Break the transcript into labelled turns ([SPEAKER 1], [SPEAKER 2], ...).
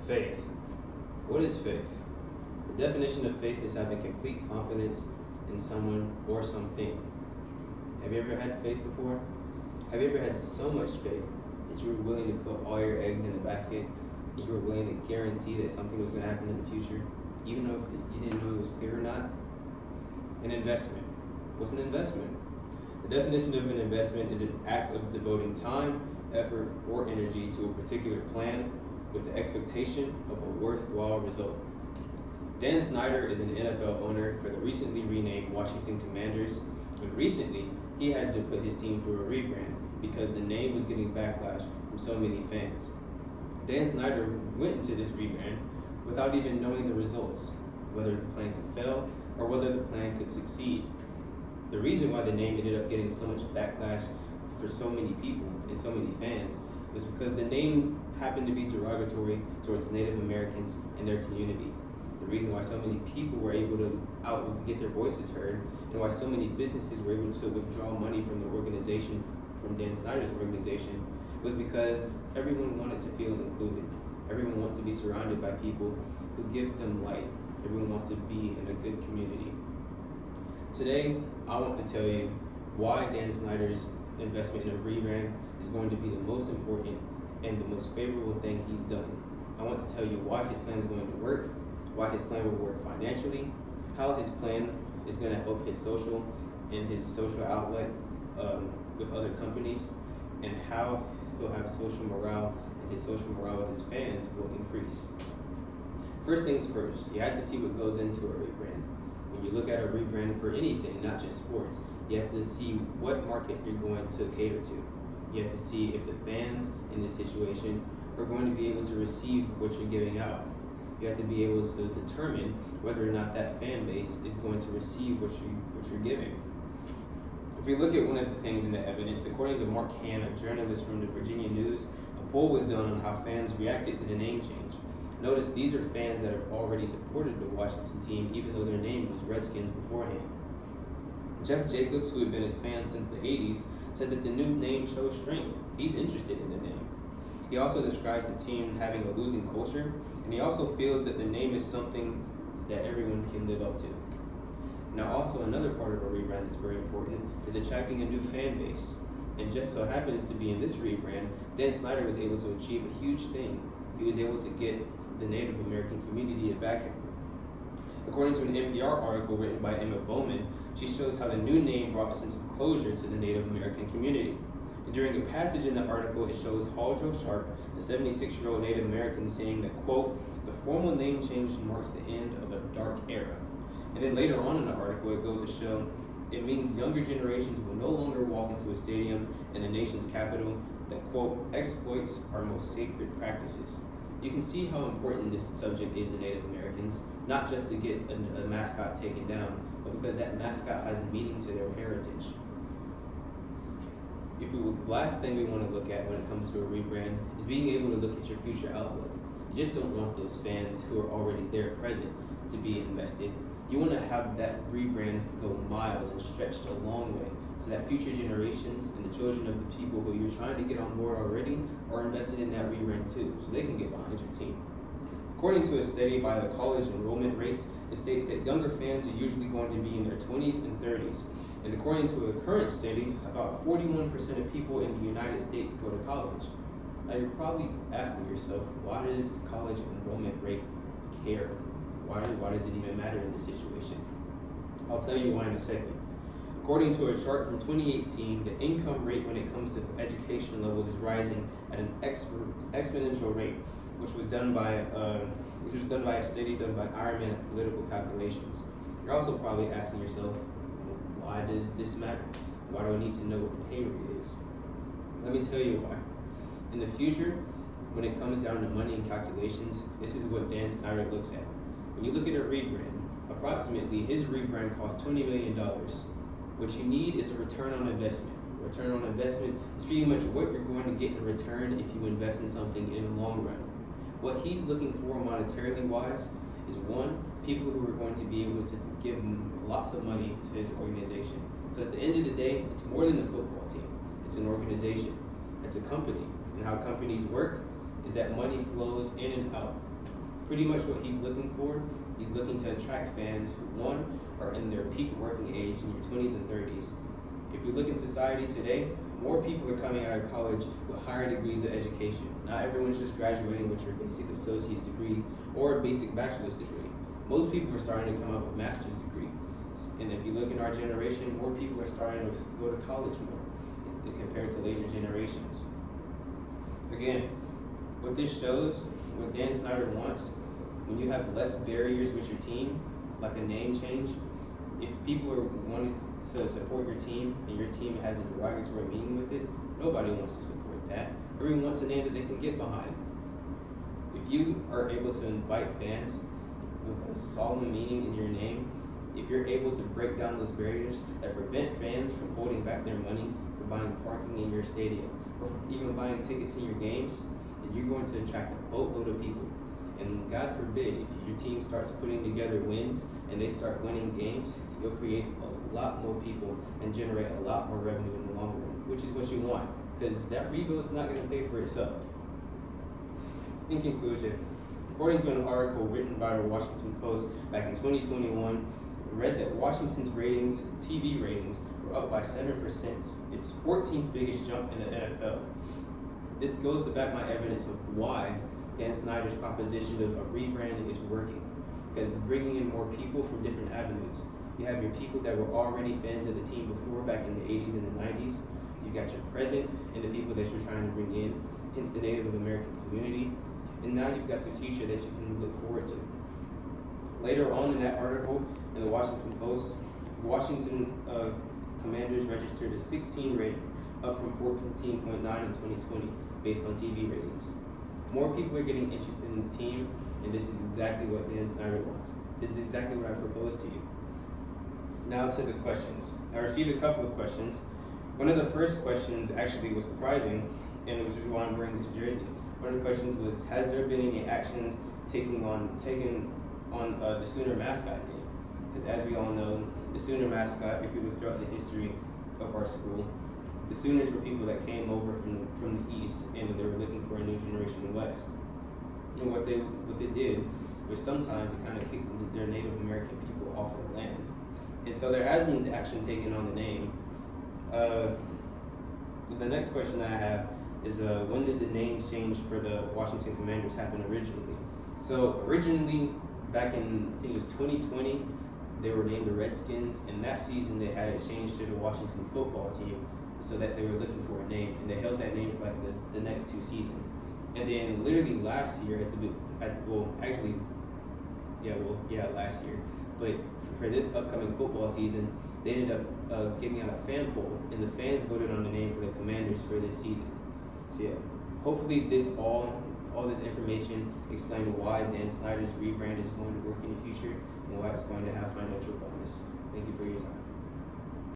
[SPEAKER 1] Faith. What is faith? The definition of faith is having complete confidence in someone or something. Have you ever had faith before? Have you ever had so much faith that you were willing to put all your eggs in a basket and you were willing to guarantee that something was going to happen in the future, even though you didn't know it was clear or not? An investment. What's an investment? The definition of an investment is an act of devoting time, effort, or energy to a particular plan with the expectation of a worthwhile result. Dan Snyder is an NFL owner for the recently renamed Washington Commanders, and recently he had to put his team through a rebrand because the name was getting backlash from so many fans. Dan Snyder went into this rebrand without even knowing the results, whether the plan could fail or whether the plan could succeed. The reason why the name ended up getting so much backlash for so many people and so many fans was because the name happened to be derogatory towards Native Americans and their community. The reason why so many people were able to get their voices heard, and why so many businesses were able to withdraw money from the organization, from Dan Snyder's organization, was because everyone wanted to feel included. Everyone wants to be surrounded by people who give them light. Everyone wants to be in a good community. Today, I want to tell you why Dan Snyder's investment in a rebrand is going to be the most important and the most favorable thing he's done. I want to tell you why his plan is going to work, why his plan will work financially, how his plan is going to help his social and his social outlet with other companies, and how he'll have social morale, and his social morale with his fans will increase. First things first, you have to see what goes into a rebrand. When you look at a rebrand for anything, not just sports, you have to see what market you're going to cater to. You have to see if the fans in this situation are going to be able to receive what you're giving out. You have to be able to determine whether or not that fan base is going to receive what you're giving. If we look at one of the things in the evidence, according to Mark Hann, a journalist from the Virginia News, a poll was done on how fans reacted to the name change. Notice these are fans that have already supported the Washington team, even though their name was Redskins beforehand. Jeff Jacobs, who had been a fan since the 80s, said that the new name shows strength. He's interested in the name. He also describes the team having a losing culture, and he also feels that the name is something that everyone can live up to. Now, also another part of a rebrand that's very important is attracting a new fan base. And just so happens to be in this rebrand, Dan Snyder was able to achieve a huge thing. He was able to get the Native American community to back him. According to an NPR article written by Emma Bowman, she shows how the new name brought a sense of closure to the Native American community. And during a passage in the article, it shows Hall Joe Sharp, a 76-year-old Native American, saying that, quote, "The formal name change marks the end of a dark era." And then later on in the article, it goes to show it means younger generations will no longer walk into a stadium in the nation's capital that, quote, "exploits our most sacred practices." You can see how important this subject is to Native Americans, not just to get a mascot taken down, but because that mascot has meaning to their heritage. Last thing we want to look at when it comes to a rebrand is being able to look at your future outlook. You just don't want those fans who are already there present to be invested. You want to have that rebrand go miles and stretched a long way so that future generations and the children of the people who you're trying to get on board already are invested in that rebrand too, so they can get behind your team. According to a study by the college enrollment rates, it states that younger fans are usually going to be in their 20s and 30s. And according to a current study, about 41% of people in the United States go to college. Now you're probably asking yourself, why does college enrollment rate care? Why does it even matter in this situation? I'll tell you why in a second. According to a chart from 2018, the income rate when it comes to education levels is rising at an exponential rate, which was done by a study done by Ironman at Political Calculations. You're also probably asking yourself, why does this matter? Why do I need to know what the pay rate is? Let me tell you why. In the future, when it comes down to money and calculations, this is what Dan Snyder looks at. When you look at a rebrand, approximately his rebrand costs $20 million. What you need is a return on investment. Return on investment is pretty much what you're going to get in return if you invest in something in the long run. What he's looking for monetarily wise is one, people who are going to be able to give him lots of money to his organization. Because at the end of the day, it's more than a football team. It's an organization. It's a company. And how companies work is that money flows in and out. Pretty much what he's looking for, he's looking to attract fans who, one, are in their peak working age in your 20s and 30s. If you look in society today, more people are coming out of college with higher degrees of education. Not everyone's just graduating with your basic associate's degree or a basic bachelor's degree. Most people are starting to come up with master's degree. And if you look in our generation, more people are starting to go to college more compared to later generations. Again, what this shows, what Dan Snyder wants, when you have less barriers with your team, like a name change, if people are wanting to support your team and your team has a derogatory meaning with it, nobody wants to support that. Everyone wants a name that they can get behind. If you are able to invite fans with a solemn meaning in your name, if you're able to break down those barriers that prevent fans from holding back their money for buying parking in your stadium or for even buying tickets in your games, then you're going to attract a boatload of people. And God forbid, if your team starts putting together wins and they start winning games, you'll create a lot more people and generate a lot more revenue in the long run, which is what you want, because that rebuild is not going to pay for itself. In conclusion, according to an article written by the Washington Post back in 2021, it read that Washington's TV ratings, were up by 7%. It's 14th biggest jump in the NFL. This goes to back my evidence of why Dan Snyder's proposition of a rebrand is working, because it's bringing in more people from different avenues. You have your people that were already fans of the team before, back in the 80s and the 90s. You got your present and the people that you're trying to bring in, hence the Native American community. And now you've got the future that you can look forward to. Later on in that article in the Washington Post, Washington Commanders registered a 16 rating, up from 14.9 in 2020, based on TV ratings. More people are getting interested in the team, and this is exactly what Dan Snyder wants. This is exactly what I proposed to you. Now to the questions. I received a couple of questions. One of the first questions actually was surprising, and it was why I'm wearing this jersey. One of the questions was, has there been any actions taken on the Sooner mascot name? Because as we all know, the Sooner mascot, if you look throughout the history of our school, the Sooners were people that came over from the East, and they were looking for a new generation in the West. And what they did was sometimes they kind of kicked their Native American people off of the land. And so there has been action taken on the name. The next question I have is, when did the name change for the Washington Commanders happen originally? So originally, back in, I think it was 2020, they were named the Redskins, and that season they had it changed to the Washington football team, so that they were looking for a name, and they held that name for like the next 2 seasons. And then literally last year last year, but for this upcoming football season, they ended up giving out a fan poll, and the fans voted on the name for the Commanders for this season. So yeah, hopefully all this information explained why Dan Snyder's rebrand is going to work in the future and why it's going to have financial promise. Thank you for your time.